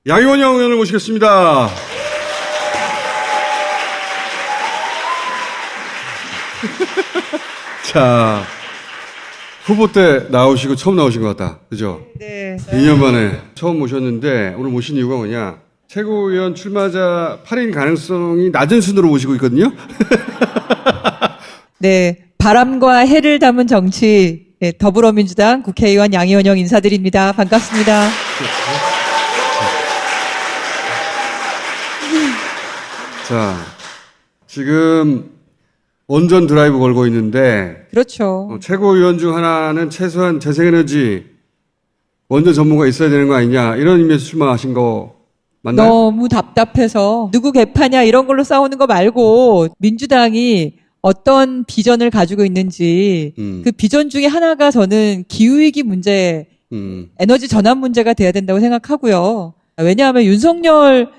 양이원영 의원을 모시겠습니다. 자, 후보 때 나오시고 처음 나오신 것 같다. 그죠? 네. 2년 만에 처음 모셨는데 오늘 모신 이유가 뭐냐? 최고위원 출마자 8인 가능성이 낮은 순으로 모시고 있거든요. 네. 바람과 해를 담은 정치, 네, 더불어민주당 국회의원 양이원영 인사드립니다. 반갑습니다. 자, 지금 원전 드라이브 걸고 있는데 그렇죠. 최고위원 중 하나는 최소한 재생에너지 원전 전문가 있어야 되는 거 아니냐 이런 의미에서 출마하신 거 맞나요? 너무 답답해서 누구 개파냐 이런 걸로 싸우는 거 말고 민주당이 어떤 비전을 가지고 있는지 그 비전 중에 하나가 저는 기후위기 문제, 에너지 전환 문제가 돼야 된다고 생각하고요. 왜냐하면 윤석열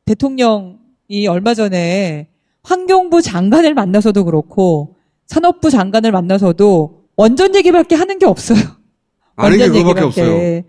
대통령이 얼마 전에 환경부 장관을 만나서도 그렇고 산업부 장관을 만나서도 원전 얘기밖에 하는 게 없어요. 아는 게 그거밖에 없어요.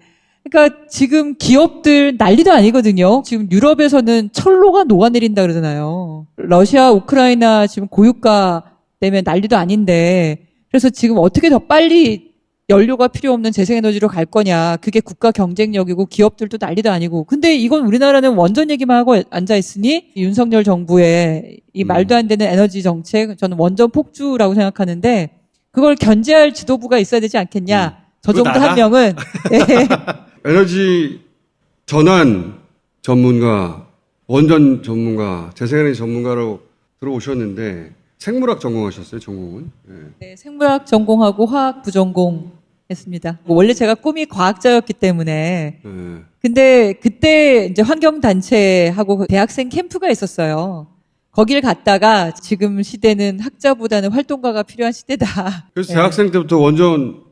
그러니까 지금 기업들 난리도 아니거든요. 지금 유럽에서는 철로가 녹아내린다 그러잖아요. 러시아, 우크라이나 지금 고유가 때문에 난리도 아닌데 그래서 지금 어떻게 더 빨리 연료가 필요 없는 재생에너지로 갈 거냐. 그게 국가 경쟁력이고 기업들도 난리도 아니고. 근데 이건 우리나라는 원전 얘기만 하고 앉아있으니 윤석열 정부의 이 말도 안 되는 에너지 정책 저는 원전 폭주라고 생각하는데 그걸 견제할 지도부가 있어야 되지 않겠냐. 저 정도 나다? 한 명은. 네. 에너지 전환 전문가, 원전 전문가, 재생에너지 전문가로 들어오셨는데 생물학 전공하셨어요, 전공은? 네. 네, 생물학 전공하고 화학 부전공 했습니다. 원래 제가 꿈이 과학자였기 때문에. 네. 근데 그때 이제 환경단체하고 대학생 캠프가 있었어요. 거길 갔다가 지금 시대는 학자보다는 활동가가 필요한 시대다. 그래서 네. 대학생 때부터 원전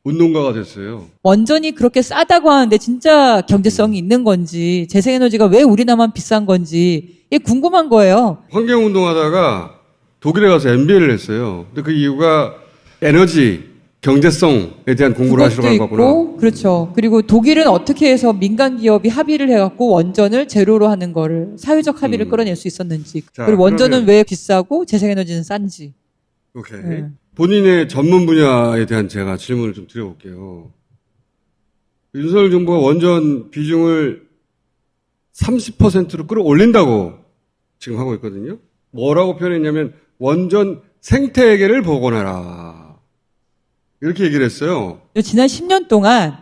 운동가가 됐어요. 원전이 그렇게 싸다고 하는데 진짜 경제성이 있는 건지 재생에너지가 왜 우리나라만 비싼 건지 이게 궁금한 거예요. 환경운동하다가 독일에 가서 MBA를 했어요. 근데 그 이유가 에너지, 경제성에 대한 공부를 하시러 간 거구나. 있고, 그렇죠. 그리고 독일은 어떻게 해서 민간 기업이 합의를 해갖고 원전을 제로로 하는 거를 사회적 합의를 끌어낼 수 있었는지. 자, 그리고 원전은 그러면- 왜 비싸고 재생에너지는 싼지. 오케이. 네. 본인의 전문 분야에 대한 제가 질문을 좀 드려볼게요. 윤석열 정부가 원전 비중을 30%로 끌어올린다고 지금 하고 있거든요. 뭐라고 표현했냐면 원전 생태계를 복원하라. 이렇게 얘기를 했어요. 지난 10년 동안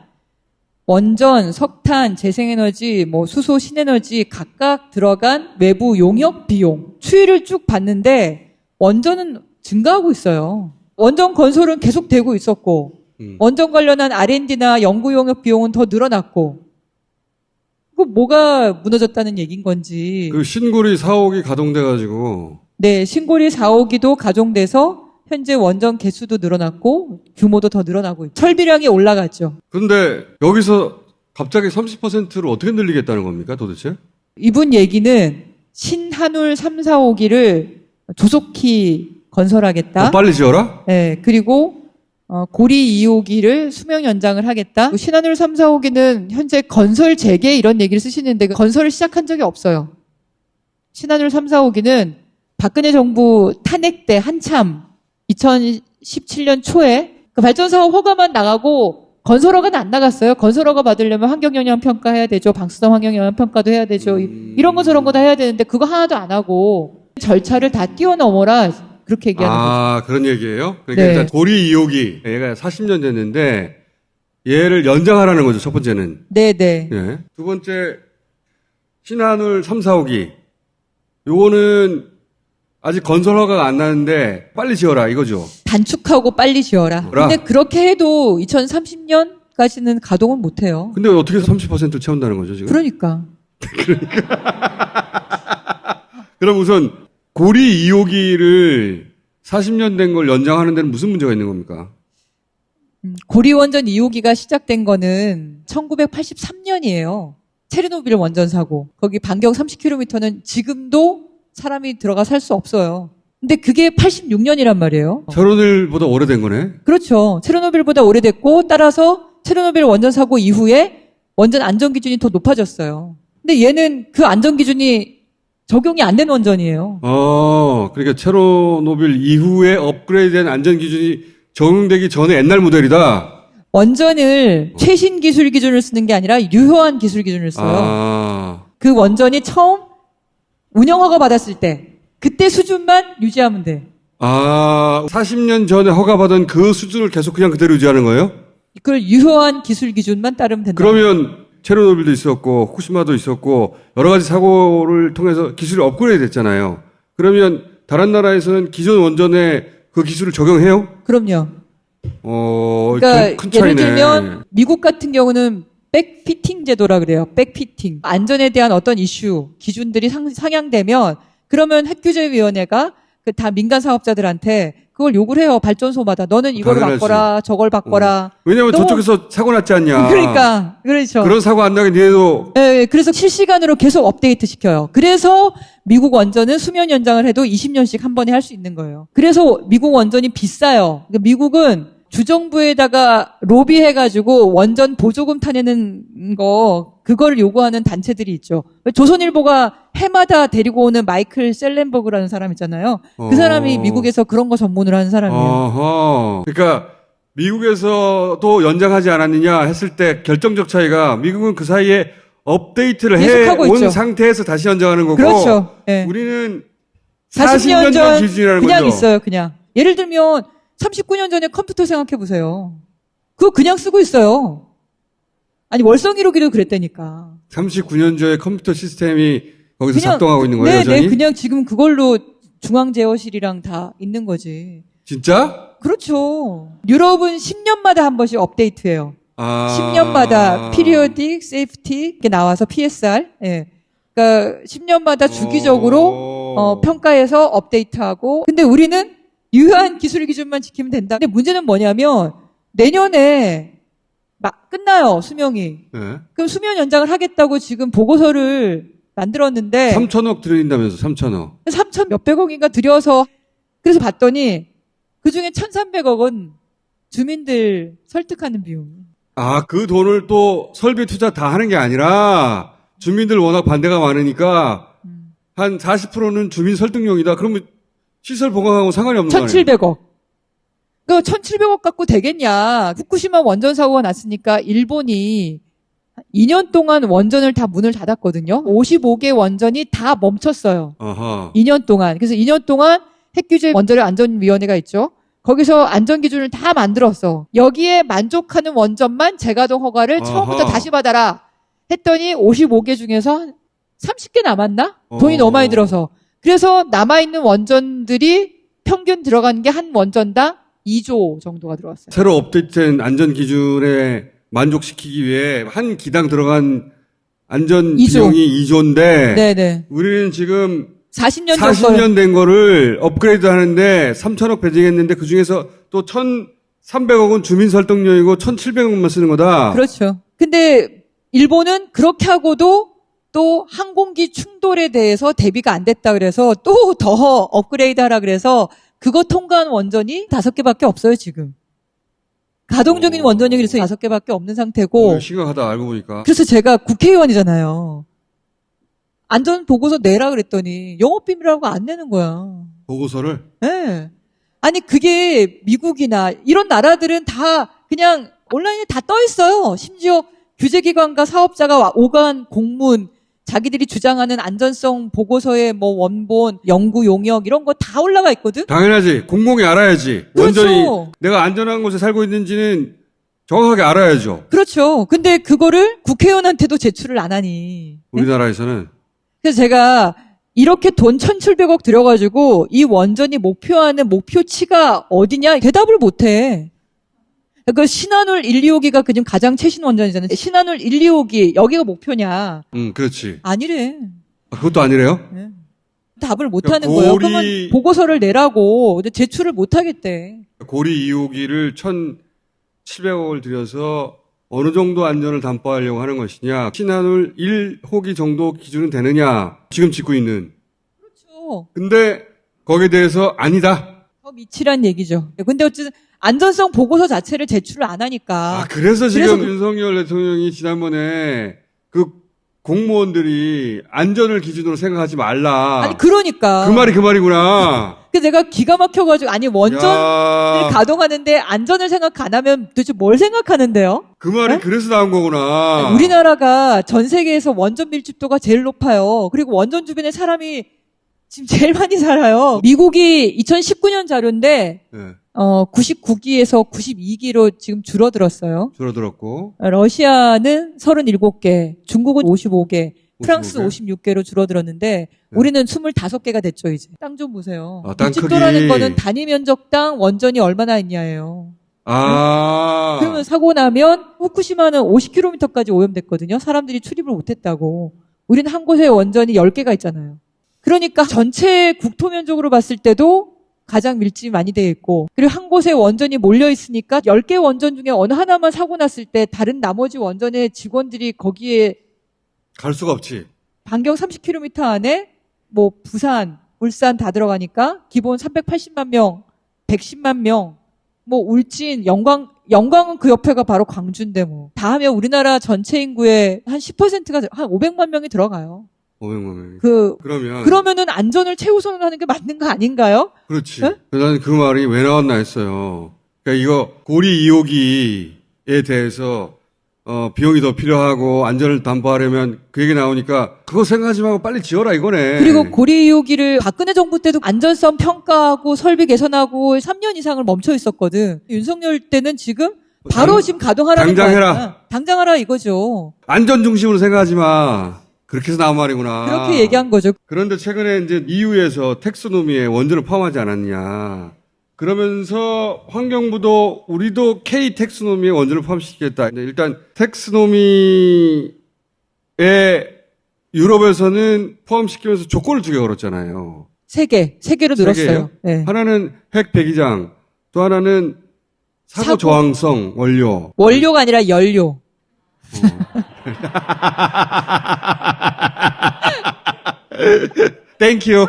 원전, 석탄, 재생에너지, 뭐 수소, 신에너지 각각 들어간 외부 용역 비용 추이를 쭉 봤는데 원전은 증가하고 있어요. 원전 건설은 계속되고 있었고 원전 관련한 R&D나 연구 용역 비용은 더 늘어났고 이거 뭐가 무너졌다는 얘기인 건지. 그 신구리 4호기 가동돼가지고 네, 신고리 4호기도 가동돼서 현재 원전 개수도 늘어났고 규모도 더 늘어나고 있고 설비량이 올라갔죠. 근데 여기서 갑자기 30%로 어떻게 늘리겠다는 겁니까 도대체? 이분 얘기는 신한울 3, 4호기를 조속히 건설하겠다. 더 빨리 지어라? 네, 그리고 고리 2호기를 수명 연장을 하겠다. 신한울 3, 4호기는 현재 건설 재개 이런 얘기를 쓰시는데 그 건설을 시작한 적이 없어요. 신한울 3, 4호기는 박근혜 정부 탄핵 때 한참 2017년 초에 그 발전사업 허가만 나가고 건설허가는 안 나갔어요. 건설허가 받으려면 환경영향평가 해야 되죠. 방수성 환경영향평가도 해야 되죠. 이런 거 저런 거 다 해야 되는데 그거 하나도 안 하고 절차를 다 뛰어넘어라 그렇게 얘기하는 거죠. 아, 그런 얘기예요? 그러니까 네. 일단 고리 2호기 얘가 40년 됐는데 얘를 연장하라는 거죠. 첫 번째는. 네네. 예. 두 번째 신한울 3, 4호기 요거는 아직 건설 허가가 안 나는데 빨리 지어라 이거죠. 단축하고 빨리 지어라. 뭐라? 근데 그렇게 해도 2030년까지는 가동은 못 해요. 근데 어떻게 30% 채운다는 거죠, 지금? 그러니까. 그럼 우선 고리 2호기를 40년 된 걸 연장하는 데는 무슨 문제가 있는 겁니까? 고리원전 2호기가 시작된 거는 1983년이에요. 체르노빌 원전 사고. 거기 반경 30km는 지금도 사람이 들어가 살 수 없어요. 근데 그게 86년이란 말이에요. 체르노빌보다 오래된 거네. 그렇죠. 체르노빌보다 오래됐고 따라서 체르노빌 원전 사고 이후에 원전 안전 기준이 더 높아졌어요. 근데 얘는 그 안전 기준이 적용이 안 된 원전이에요. 그러니까 체르노빌 이후에 업그레이드된 안전 기준이 적용되기 전에 옛날 모델이다. 원전을 최신 기술 기준을 쓰는 게 아니라 유효한 기술 기준을 써요. 그 원전이 처음 운영 허가 받았을 때 그때 수준만 유지하면 돼. 40년 전에 허가받은 그 수준을 계속 그냥 그대로 유지하는 거예요? 그걸 유효한 기술 기준만 따르면 된다. 그러면 체르노빌도 있었고 후쿠시마도 있었고 여러 가지 사고를 통해서 기술이 업그레이드 됐잖아요. 그러면 다른 나라에서는 기존 원전에 그 기술을 적용해요? 그럼요. 그러니까 큰 차이네. 예를 들면 미국 같은 경우는 백피팅 제도라 그래요. 백피팅. 안전에 대한 어떤 이슈, 기준들이 상향되면 그러면 핵규제위원회가 그 다 민간 사업자들한테 그걸 요구를 해요. 발전소마다. 너는 이거를 당연하지. 바꿔라, 저걸 바꿔라. 왜냐면 저쪽에서 사고 났지 않냐. 그러니까. 그렇죠. 그런 사고 안 나게 니네도. 예, 그래서 실시간으로 계속 업데이트 시켜요. 그래서 미국 원전은 수명 연장을 해도 20년씩 한 번에 할 수 있는 거예요. 그래서 미국 원전이 비싸요. 그러니까 미국은 주정부에다가 로비해가지고 원전 보조금 타내는 그걸 요구하는 단체들이 있죠. 조선일보가 해마다 데리고 오는 마이클 셀렌버그라는 사람 있잖아요. 그 사람이 미국에서 그런 거 전문을 하는 사람이에요. 그러니까 미국에서도 연장하지 않았느냐 했을 때 결정적 차이가 미국은 그 사이에 업데이트를 해온 상태에서 다시 연장하는 거고. 그렇죠. 네. 우리는 40년 전 기준이라는 그냥 거죠. 있어요. 그냥. 예를 들면 39년 전에 컴퓨터 생각해 보세요. 그거 그냥 쓰고 있어요. 아니 월성 1호기도 그랬다니까. 39년 전에 컴퓨터 시스템이 거기서 작동하고 있는 거예요, 여전히? 네, 그냥 지금 그걸로 중앙제어실이랑 다 있는 거지. 진짜? 그렇죠. 유럽은 10년마다 한 번씩 업데이트해요. 10년마다 periodic safety 이렇게 나와서 PSR. 예. 그러니까 10년마다 주기적으로 평가해서 업데이트하고. 근데 우리는 유효한 기술 기준만 지키면 된다. 근데 문제는 뭐냐면 내년에 막 끝나요, 수명이. 네. 그럼 수명 연장을 하겠다고 지금 보고서를 만들었는데 3천억 들인다면서 3천억. 3천 몇백억인가 들여서 그래서 봤더니 그중에 1,300억은 주민들 설득하는 비용. 그 돈을 또 설비 투자 다 하는 게 아니라 주민들 워낙 반대가 많으니까 한 40%는 주민 설득용이다. 그러면 시설 보강하고 상관이 없는 거예요. 1,700억. 그 1,700억 갖고 되겠냐. 후쿠시마 원전 사고가 났으니까 일본이 2년 동안 원전을 다 문을 닫았거든요. 55개 원전이 다 멈췄어요. 2년 동안. 그래서 2년 동안 핵규제 원자력안전위원회가 있죠. 거기서 안전기준을 다 만들었어. 여기에 만족하는 원전만 재가동 허가를 처음부터 다시 받아라. 했더니 55개 중에서 30개 남았나? 돈이 너무 많이 들어서. 그래서 남아있는 원전들이 평균 들어간 게 한 원전당 2조 정도가 들어왔어요. 새로 업데이트된 안전 기준에 만족시키기 위해 한 기당 들어간 안전 2조. 비용이 2조인데 네네. 우리는 지금 40년 된 거를 업그레이드 하는데 3천억 배정했는데 그 중에서 또 1,300억은 주민 설득료이고 1,700억만 쓰는 거다. 그렇죠. 근데 일본은 그렇게 하고도 또 항공기 충돌에 대해서 대비가 안 됐다 그래서 또 더 업그레이드 하라 그래서 그거 통과한 원전이 5개밖에 없어요, 지금. 가동 중인 원전이 그래서 5개밖에 없는 상태고. 심각하다, 알고 보니까. 그래서 제가 국회의원이잖아요. 안전 보고서 내라 그랬더니 영업비밀이라고 안 내는 거야. 보고서를? 네. 아니 그게 미국이나 이런 나라들은 다 그냥 온라인에 다 떠 있어요. 심지어 규제기관과 사업자가 오간 공문, 자기들이 주장하는 안전성 보고서의 뭐 원본, 연구 용역 이런 거 다 올라가 있거든. 당연하지. 공공이 알아야지. 그렇죠. 원전이 내가 안전한 곳에 살고 있는지는 정확하게 알아야죠. 그렇죠. 근데 그거를 국회의원한테도 제출을 안 하니. 우리나라에서는. 그래서 제가 이렇게 돈 1,700억 들여가지고 이 원전이 목표하는 목표치가 어디냐 대답을 못해. 그 신한울 1, 2호기가 그중 가장 최신 원전이잖아요. 신한울 1, 2호기 여기가 목표냐? 그렇지. 아니래. 그것도 아니래요? 네. 답을 못하는 거예요. 그러면 보고서를 내라고. 근데 제출을 못하겠대. 고리 2호기를 1,700억을 들여서 어느 정도 안전을 담보하려고 하는 것이냐. 신한울 1호기 정도 기준은 되느냐. 지금 짓고 있는. 그렇죠. 근데 거기에 대해서 아니다. 더 미치란 얘기죠. 근데 어쨌든 안전성 보고서 자체를 제출을 안 하니까. 그래서 지금 그래서 윤석열 대통령이 지난번에 그 공무원들이 안전을 기준으로 생각하지 말라. 아니 그러니까. 그 말이구나. 그래서 내가 기가 막혀가지고 아니 원전을 야, 가동하는데 안전을 생각 안 하면 도대체 뭘 생각하는데요? 그 말이 네? 그래서 나온 거구나. 우리나라가 전 세계에서 원전 밀집도가 제일 높아요. 그리고 원전 주변에 사람이 지금 제일 많이 살아요. 미국이 2019년 자료인데 네, 99기에서 92기로 지금 줄어들었어요. 줄어들었고. 러시아는 37개, 중국은 55개, 프랑스 55개? 56개로 줄어들었는데 우리는 25개가 됐죠, 이제. 땅 좀 보세요. 땅 밀집도라는 크기. 거는 단위 면적당 원전이 얼마나 있냐예요. 그러면 사고 나면 후쿠시마는 50km까지 오염됐거든요. 사람들이 출입을 못했다고. 우리는 한 곳에 원전이 10개가 있잖아요. 그러니까 전체 국토 면적으로 봤을 때도 가장 밀집이 많이 되어 있고, 그리고 한 곳에 원전이 몰려 있으니까 10개 원전 중에 어느 하나만 사고 났을 때 다른 나머지 원전의 직원들이 거기에 갈 수가 없지. 반경 30km 안에 뭐 부산, 울산 다 들어가니까 기본 380만 명, 110만 명, 뭐 울진, 영광은 그 옆에가 바로 광주인데 뭐. 다 하면 우리나라 전체 인구의 한 10%가 한 500만 명이 들어가요. 500만 명. 그러면. 그러면은 안전을 최우선으로 하는 게 맞는 거 아닌가요? 그렇지. 네? 나는 그 말이 왜 나왔나 했어요. 그러니까 이거 고리 2호기에 대해서 비용이 더 필요하고 안전을 담보하려면 그 얘기 나오니까 그거 생각하지 말고 빨리 지어라 이거네. 그리고 고리 2호기를 박근혜 정부 때도 안전성 평가하고 설비 개선하고 3년 이상을 멈춰 있었거든. 윤석열 때는 지금 바로 지금 가동하라는 당장 거야. 해라. 당장 하라 이거죠. 안전 중심으로 생각하지 마. 그렇게 해서 나온 말이구나. 그렇게 얘기한 거죠. 그런데 최근에 이제 EU에서 텍스노미에 원전을 포함하지 않았냐. 그러면서 환경부도 우리도 K 텍스노미에 원전을 포함시키겠다. 근데 일단 텍스노미에 유럽에서는 포함시키면서 조건을 2개 걸었잖아요. 3개로 늘었어요. 네. 하나는 핵 배기장, 또 하나는 사고 저항성 원료. 원료가 아니라 연료. 땡큐.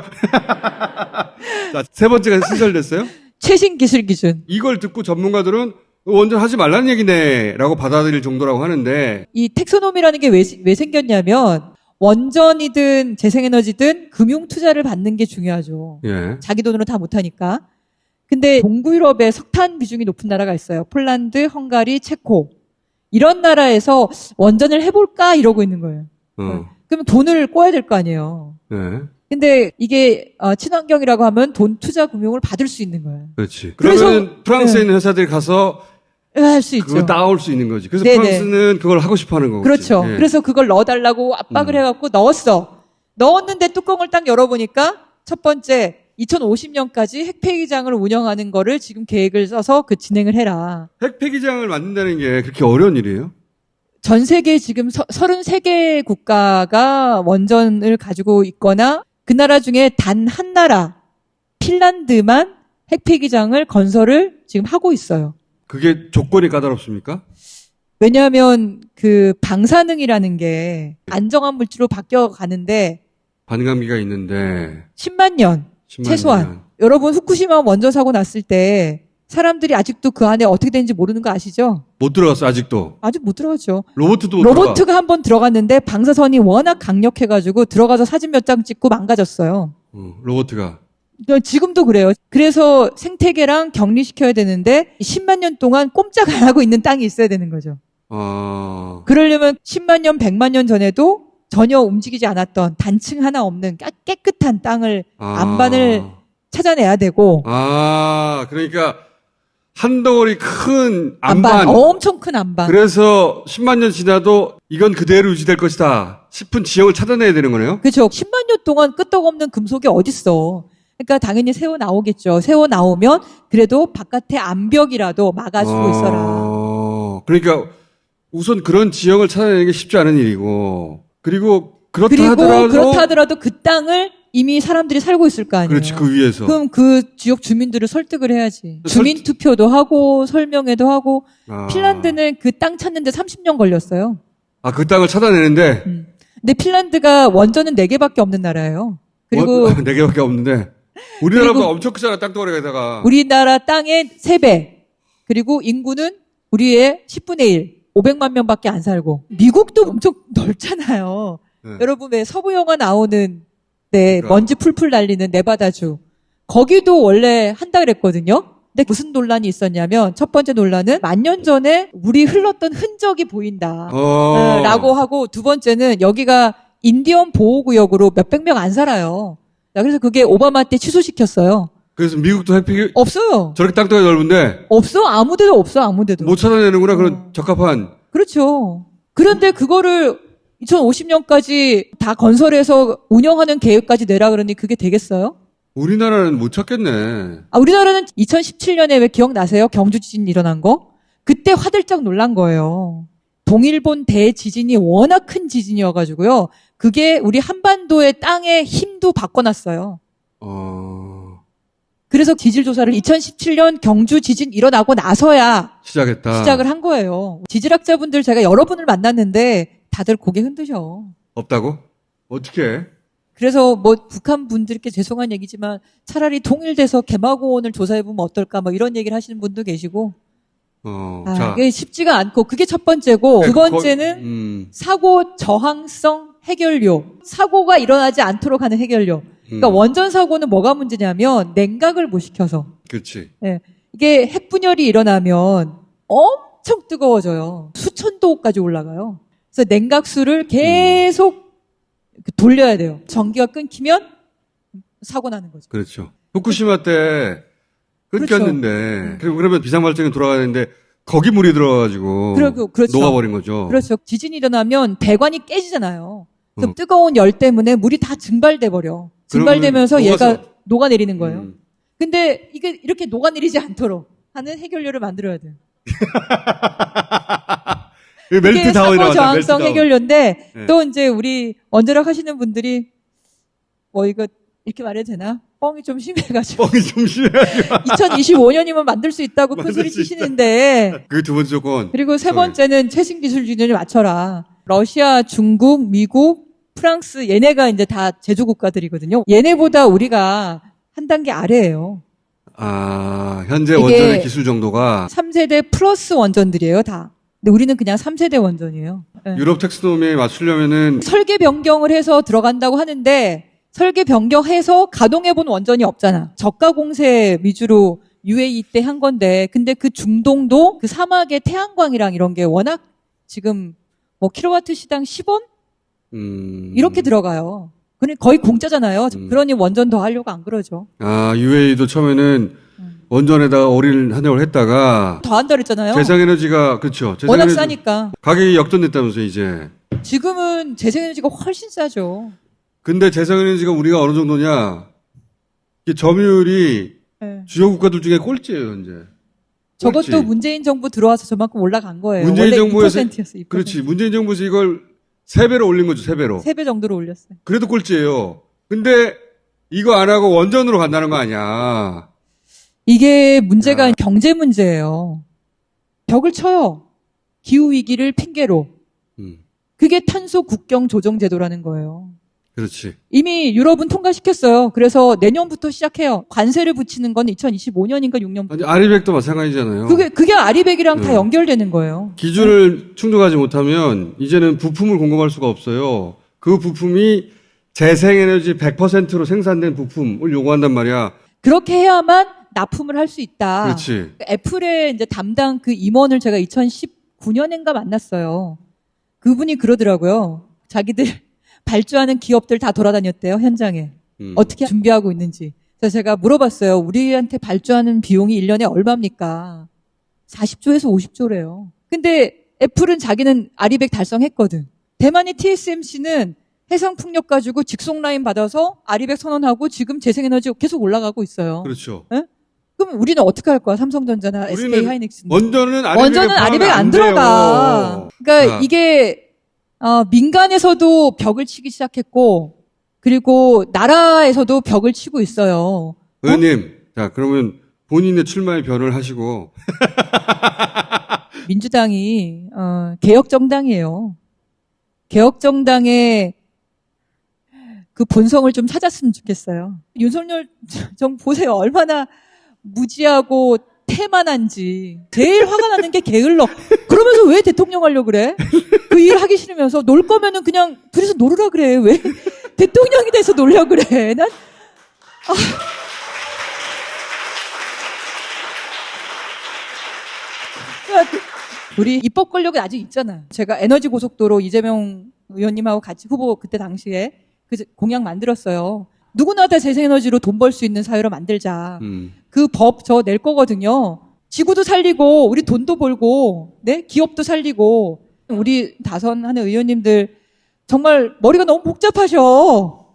자, 세 번째가 신설됐어요? 최신 기술 기준. 이걸 듣고 전문가들은 원전 하지 말라는 얘기네 라고 받아들일 정도라고 하는데 이 텍소노미라는 게 왜 생겼냐면 원전이든 재생에너지든 금융 투자를 받는 게 중요하죠. 예. 자기 돈으로 다 못하니까. 근데 동구유럽에 석탄 비중이 높은 나라가 있어요. 폴란드, 헝가리, 체코. 이런 나라에서 원전을 해볼까 이러고 있는 거예요. 그러면 돈을 꿔야 될 거 아니에요. 예. 근데 이게 친환경이라고 하면 돈 투자 금융을 받을 수 있는 거예요. 그렇지. 그래서- 그러면 프랑스에 있는 회사들이 가서 할 수 있죠. 그걸 따올 수 있는 거지. 그래서 네네. 프랑스는 그걸 하고 싶어 하는 거지. 그렇죠. 예. 그래서 그걸 넣어달라고 압박을 해갖고 넣었어. 넣었는데 뚜껑을 딱 열어보니까 첫 번째 2050년까지 핵폐기장을 운영하는 거를 지금 계획을 써서 그 진행을 해라. 핵 폐기장을 만든다는 게 그렇게 어려운 일이에요? 전 세계 지금 33개 국가가 원전을 가지고 있거나 그 나라 중에 단 한 나라 핀란드만 핵폐기장을 건설을 지금 하고 있어요. 그게 조건이 까다롭습니까? 왜냐하면 그 방사능이라는 게 안정한 물질로 바뀌어 가는데 반감기가 있는데 10만 년 10만 최소한. 년. 여러분 후쿠시마 원전 사고 났을 때 사람들이 아직도 그 안에 어떻게 되는지 모르는 거 아시죠? 못 들어갔어 아직도. 아직 못 들어갔죠. 로봇도 못 들어가. 로봇가 한 번 들어갔는데 방사선이 워낙 강력해가지고 들어가서 사진 몇 장 찍고 망가졌어요. 로봇가. 지금도 그래요. 그래서 생태계랑 격리시켜야 되는데 10만 년 동안 꼼짝 안 하고 있는 땅이 있어야 되는 거죠. 그러려면 10만 년, 100만 년 전에도 전혀 움직이지 않았던 단층 하나 없는 깨끗한 땅을 안반을 찾아내야 되고 그러니까 한 덩어리 큰 안반. 엄청 큰 안반. 그래서 10만 년 지나도 이건 그대로 유지될 것이다 싶은 지형을 찾아내야 되는 거네요. 그렇죠. 10만 년 동안 끄떡없는 금속이 어딨어. 그러니까 당연히 새어 나오겠죠. 새어 나오면 그래도 바깥에 암벽이라도 막아주고 있어라. 그러니까 우선 그런 지형을 찾아내는 게 쉽지 않은 일이고 그리고 그렇다 하더라도 그 땅을 이미 사람들이 살고 있을 거 아니에요. 그렇지, 그 위에서. 그럼 그 지역 주민들을 설득을 해야지. 주민 투표도 하고 설명회도 하고. 핀란드는 그 땅 찾는데 30년 걸렸어요. 그 땅을 찾아내는데. 근데 핀란드가 원전은 4개밖에 없는 나라예요. 그리고 4개밖에 없는데 우리나라보다 엄청 크잖아, 땅덩어리에다가. 우리나라 땅의 3배. 그리고 인구는 우리의 10분의 1, 500만 명밖에 안 살고. 미국도 엄청 넓잖아요. 네. 여러분 왜 서부 영화 나오는 데 그러니까. 먼지 풀풀 날리는 네바다주. 거기도 원래 한다 그랬거든요. 근데 무슨 논란이 있었냐면 첫 번째 논란은 만년 전에 물이 흘렀던 흔적이 보인다. 라고 하고 두 번째는 여기가 인디언 보호구역으로 몇백 명 안 살아요. 그래서 그게 오바마 때 취소시켰어요. 그래서 미국도 해픽이 없어요. 저렇게 땅덩이 넓은데 없어. 아무데도 없어. 아무데도. 못 찾아내는구나. 그런 적합한. 그렇죠. 그런데 그거를 2050년까지 다 건설해서 운영하는 계획까지 내라 그러니 그게 되겠어요? 우리나라는 못 찾겠네. 우리나라는 2017년에 왜 기억나세요? 경주 지진 일어난 거? 그때 화들짝 놀란 거예요. 동일본 대지진이 워낙 큰 지진이어가지고요. 그게 우리 한반도의 땅의 힘도 바꿔놨어요. 그래서 지질 조사를 2017년 경주 지진 일어나고 나서야 시작했다. 시작을 한 거예요. 지질학자분들 제가 여러 분을 만났는데 다들 고개 흔드셔. 없다고? 어떻게 해? 그래서 뭐 북한 분들께 죄송한 얘기지만 차라리 통일돼서 개마고원을 조사해보면 어떨까 뭐 이런 얘기를 하시는 분도 계시고 자. 이게 쉽지가 않고 그게 첫 번째고 네, 두 번째는 거, 사고 저항성 해결료. 사고가 일어나지 않도록 하는 해결료. 그러니까 원전 사고는 뭐가 문제냐면 냉각을 못 시켜서. 그렇지. 예. 이게 핵분열이 일어나면 엄청 뜨거워져요. 수천 도까지 올라가요. 그래서 냉각수를 계속 돌려야 돼요. 전기가 끊기면 사고 나는 거죠. 그렇죠. 후쿠시마 때 끊겼는데 그리고 그러면 비상발전이 돌아가는데 거기 물이 들어가가지고 그렇죠. 녹아버린 거죠. 그렇죠. 지진이 일어나면 배관이 깨지잖아요. 그럼 어. 뜨거운 열 때문에 물이 다 증발돼 버려. 증발되면서 얘가 녹아내리는 거예요. 근데 이게 이렇게 녹아내리지 않도록 하는 해결료를 만들어야 돼요. 멜트 다운이 사고 나왔다. 저항성 해결료인데 네. 또 이제 우리 원자력 하시는 분들이 이거 이렇게 말해도 되나? 뻥이 좀 심해가지고 뻥이 좀 심해가지고 2025년이면 만들 수 있다고 큰 만들 소리 수 있다. 치시는데 그게 두 번째 조건. 그리고 세 번째는 최신 기술 기준을 맞춰라. 러시아, 중국, 미국, 프랑스 얘네가 이제 다 제조 국가들이거든요. 얘네보다 우리가 한 단계 아래예요. 현재 이게 원전의 기술 정도가 3세대 플러스 원전들이에요, 다. 근데 우리는 그냥 3세대 원전이에요. 네. 유럽 텍스노미에 맞추려면은 설계 변경을 해서 들어간다고 하는데 설계 변경해서 가동해본 원전이 없잖아. 저가 공세 위주로 UAE 때 한 건데 근데 그 중동도 그 사막의 태양광이랑 이런 게 워낙 지금 뭐 킬로와트 시당 10원? 이렇게 들어가요. 그러니 거의 공짜잖아요. 그러니 원전 더 하려고 안 그러죠. UAE도 처음에는 원전에다가 올인하려고 했다가 더 한다 그랬잖아요. 재생에너지가 그렇죠. 워낙 싸니까. 가격이 역전됐다면서 이제. 지금은 재생에너지가 훨씬 싸죠. 근데 재생에너지가 우리가 어느 정도냐? 이게 점유율이 네. 주요 국가들 중에 꼴찌예요, 현재. 저것도 꼴찌. 문재인 정부 들어와서 저만큼 올라간 거예요. 문재인 원래 정부에서 2%였어요. 2%. 그렇지. 문재인 정부에서 이걸 3배로 올린 거죠, 3배로. 3배 정도로 올렸어요. 그래도 꼴찌예요. 근데 이거 안 하고 원전으로 간다는 거 아니야. 이게 문제가 경제 문제예요. 벽을 쳐요. 기후위기를 핑계로. 그게 탄소 국경 조정 제도라는 거예요. 그렇지. 이미 유럽은 통과시켰어요. 그래서 내년부터 시작해요. 관세를 붙이는 건 2025년인가 6년부터. 아니, 아리백도 마찬가지잖아요. 그게 아리백이랑 다 연결되는 거예요. 기준을 충족하지 못하면 이제는 부품을 공급할 수가 없어요. 그 부품이 재생에너지 100%로 생산된 부품을 요구한단 말이야. 그렇게 해야만 납품을 할 수 있다. 그렇지. 애플의 이제 담당 그 임원을 제가 2019년인가 만났어요. 그분이 그러더라고요. 자기들 발주하는 기업들 다 돌아다녔대요, 현장에. 어떻게 준비하고 있는지. 그래서 제가 물어봤어요. 우리한테 발주하는 비용이 1년에 얼마입니까? 40조에서 50조래요. 근데 애플은 자기는 아리백 달성했거든. 대만의 TSMC는 해상풍력 가지고 직송 라인 받아서 아리백 선언하고 지금 재생에너지 계속 올라가고 있어요. 그렇죠. 네? 그럼 우리는 어떻게 할 거야? 삼성전자나 SK 하이닉스는. 원전은 아리백 안 들어가. 그러니까 이게 민간에서도 벽을 치기 시작했고 그리고 나라에서도 벽을 치고 있어요. 의원님, 자 그러면 본인의 출마의 변을 하시고 민주당이 개혁정당이에요. 개혁정당의 그 본성을 좀 찾았으면 좋겠어요. 윤석열 정부 보세요. 얼마나 무지하고 태만한지 제일 화가 나는 게 게을러. 그러면서 왜 대통령 하려고 그래? 그 일 하기 싫으면서 놀 거면은 그냥 둘이서 놀으라 그래. 왜 대통령이 돼서 놀려고 그래? 난 우리 입법 권력이 아직 있잖아요. 제가 에너지 고속도로 이재명 의원님하고 같이 후보 그때 당시에 그 공약 만들었어요. 누구나 다 재생에너지로 돈 벌 수 있는 사회로 만들자. 그 법 저 낼 거거든요. 지구도 살리고 우리 돈도 벌고 네 기업도 살리고 우리 다선하는 의원님들 정말 머리가 너무 복잡하셔.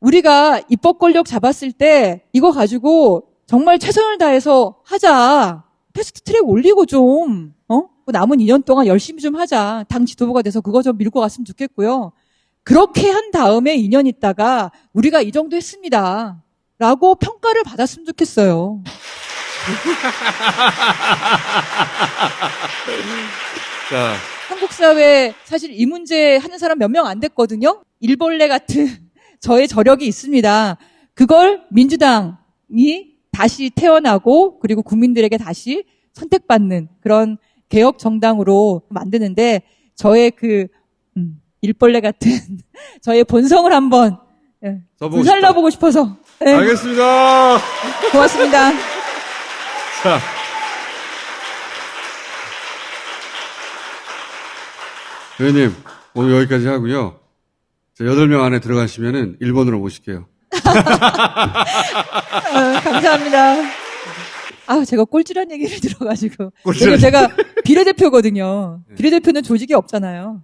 우리가 입법 권력 잡았을 때 이거 가지고 정말 최선을 다해서 하자. 패스트 트랙 올리고 좀 남은 2년 동안 열심히 좀 하자. 당 지도부가 돼서 그거 좀 밀고 갔으면 좋겠고요. 그렇게 한 다음에 2년 있다가 우리가 이 정도 했습니다. 라고 평가를 받았으면 좋겠어요. 자, 한국 사회에 사실 이 문제 하는 사람 몇 명 안 됐거든요. 일벌레 같은 저의 저력이 있습니다. 그걸 민주당이 다시 태어나고 그리고 국민들에게 다시 선택받는 그런 개혁 정당으로 만드는데 저의 그 일벌레 같은 저의 본성을 한번 불살라보고 싶어서. 네. 알겠습니다. 고맙습니다. 자, 의원님 오늘 여기까지 하고요. 8명 안에 들어가시면은 1번으로 모실게요. 감사합니다. 제가 꼴찌란 얘기를 들어가지고. 꼴찌란 제가 비례대표거든요. 비례대표는 조직이 없잖아요.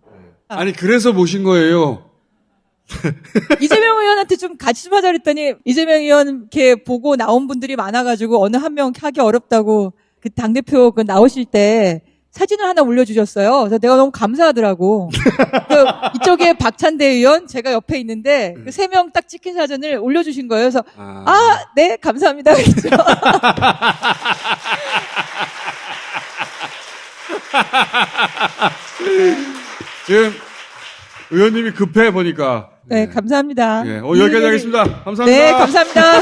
아니 그래서 모신 거예요. 이재명 의원한테 좀 같이 좀 하자 그랬더니 이재명 의원 이렇게 보고 나온 분들이 많아가지고 어느 한 명 하기 어렵다고 그 당대표 그 나오실 때 사진을 하나 올려주셨어요. 그래서 내가 너무 감사하더라고. 이쪽에 박찬대 의원, 제가 옆에 있는데 그 3명 딱 찍힌 사진을 올려주신 거예요. 그래서 네, 감사합니다. 그랬죠. 지금 의원님이 급해 보니까. 네, 감사합니다. 예, 여기까지 하겠습니다. 감사합니다. 네, 감사합니다.